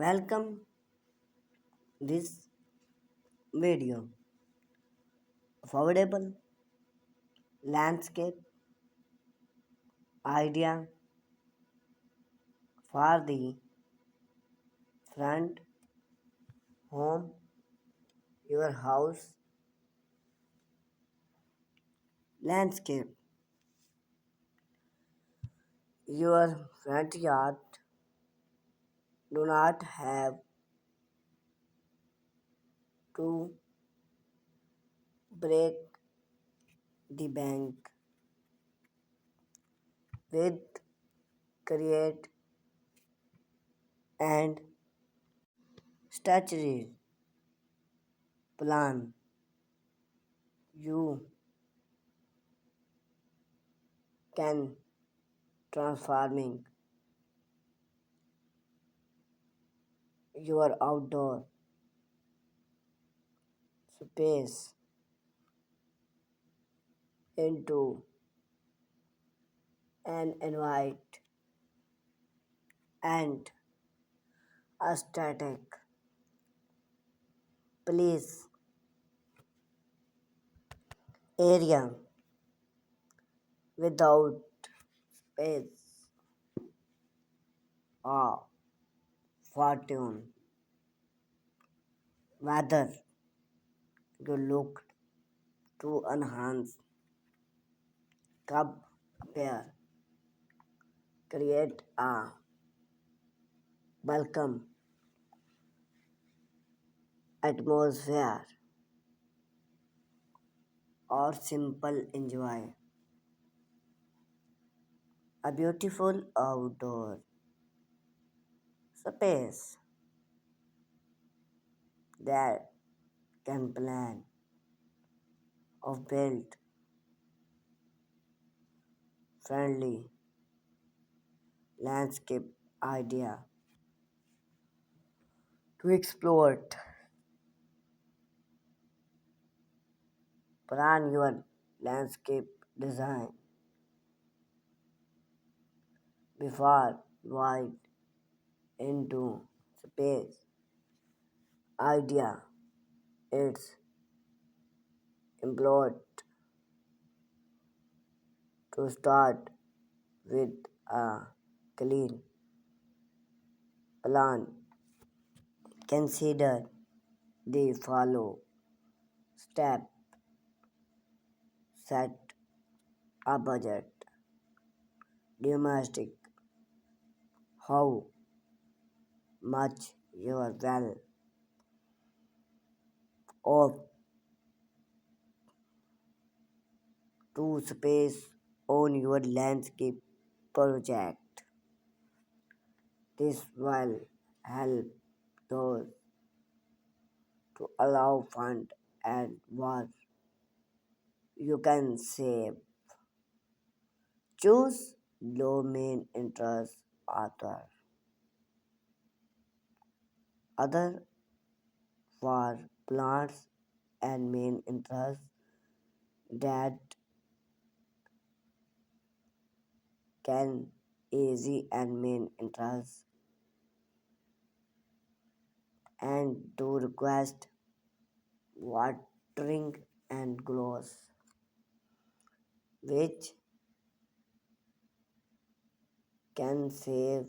Welcome this video. Affordable landscape idea for the front home, your house landscape, your front yard do not have to break the bank with create and statutory plan. You can transforming your outdoor space into an invite and aesthetic place area without space or fortune. Whether you look to enhance cup appear, create a welcome atmosphere, or simple enjoy a beautiful outdoor space that can plan of built friendly landscape idea to explore. Plan your landscape design before wide into space idea. It's important to start with a clean plan. Consider the follow step. Set a budget. Domestic how much your well of to space on your landscape project. This will help those to allow fund and what you can save. Choose low main interest author. Other for plants and main interest that can easy and main interest and to request watering and gloss which can save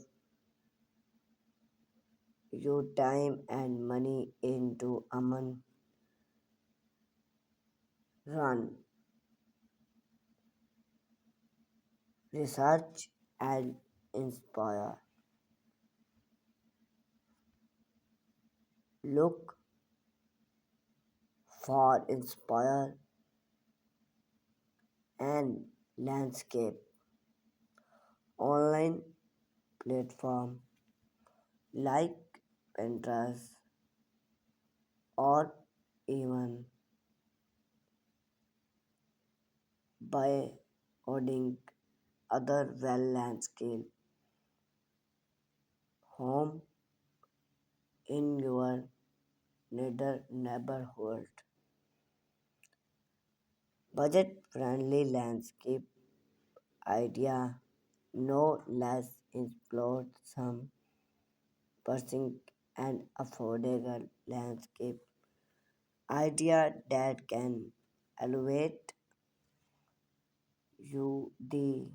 you time and money into a month run. Research and inspire. Look for inspire and landscape online platform like Pinterest or even by adding other well landscape home in your neighborhood. Budget friendly landscape idea no less explore some percent and affordable landscape idea that can elevate you the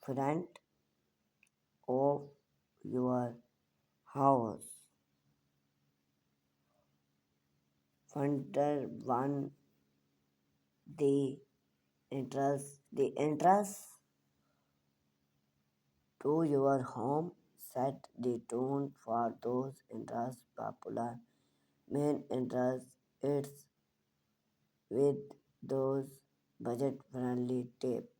front of your house. Further one the entrance to your home set the tone for those interests popular main interests it's with those budget friendly tape.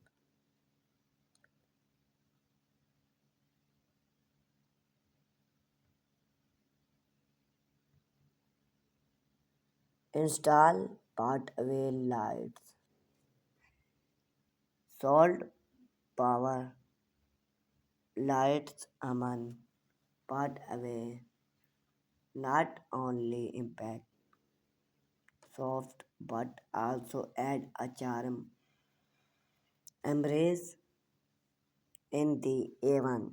Install part away lights, sold power lights among part away not only impact soft but also add a charm embrace in the A1.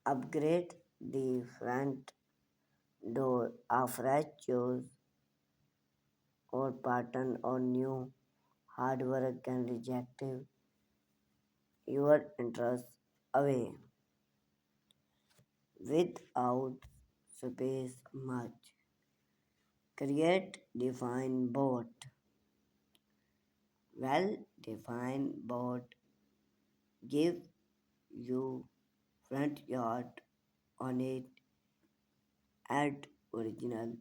Upgrade the front door a fresh choice or pattern or new hardware can reject your interest away without space much. Create define board. Well defined board give you front yard on it at original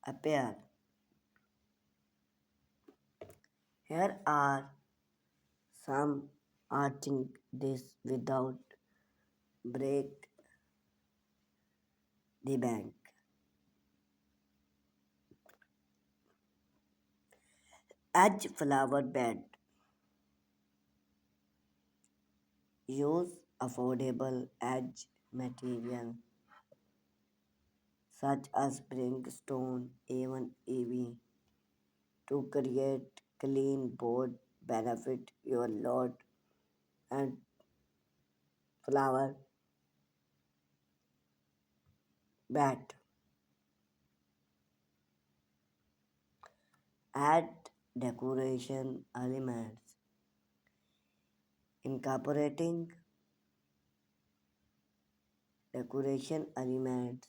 appear. Here are some arting this without break the bank. Edge flower bed. Use affordable edge material such as brimstone, even EV to create clean board benefit your lot and flower bed. Add decoration elements. Incorporating decoration elements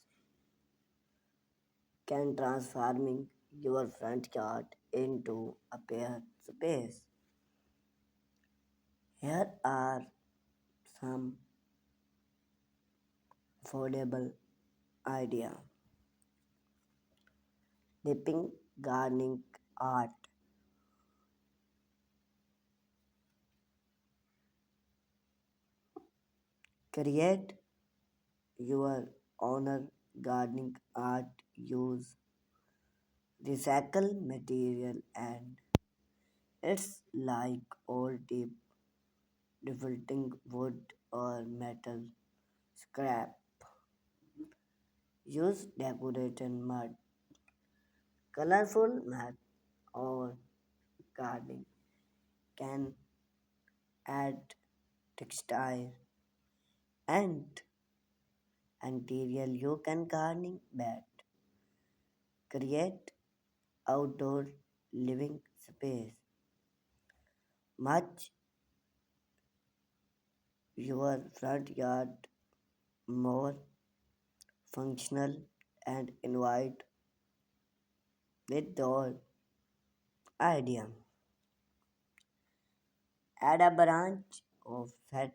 can transforming your front yard into a pair space. Here are some affordable idea. Dipping gardening art. Create your own gardening art. Use recycle material and it's like old deep defaulting wood or metal scrap. Use decorated mud, colorful mat or gardening can add textile and interior you can gardening bed. Create outdoor living space. Much your front yard more functional and invite with door idea. Add a branch of set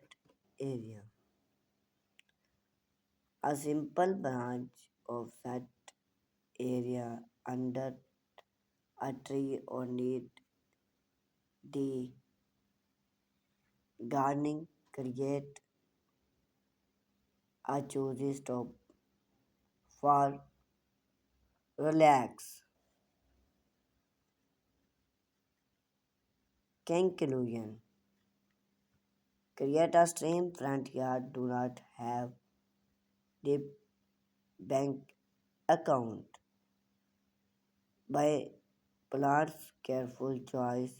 area. A simple branch of set area under a tree or need the gardening create a choosy stop for relax. Conclusion. Create a stream front yard do not have deep bank account. By plants careful choice